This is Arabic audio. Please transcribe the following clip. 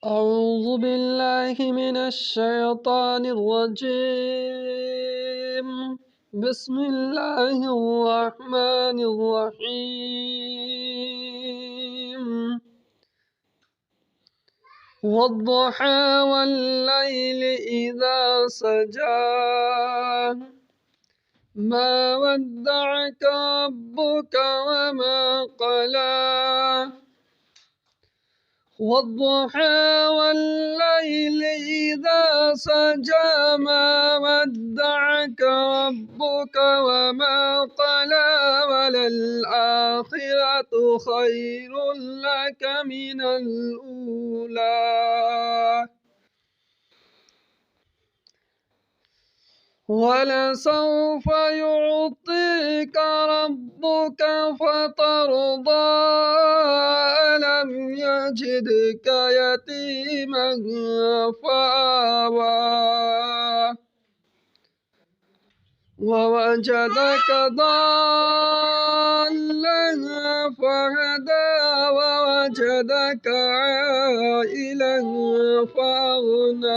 أعوذ بالله من الشيطان الرجيم. بسم الله الرحمن الرحيم. والضحى والليل إذا سجى ما ودعك ربك وما قلى. والضحى والليل إذا سجى ما ودعك ربك وما قلى وللآخرة خير لك من الأولى ولسوف يعطيك ربك فترضى ألم يجدك يتيما فآوى ووجدك ضالا فهدى ووجدك عائلا فأغنى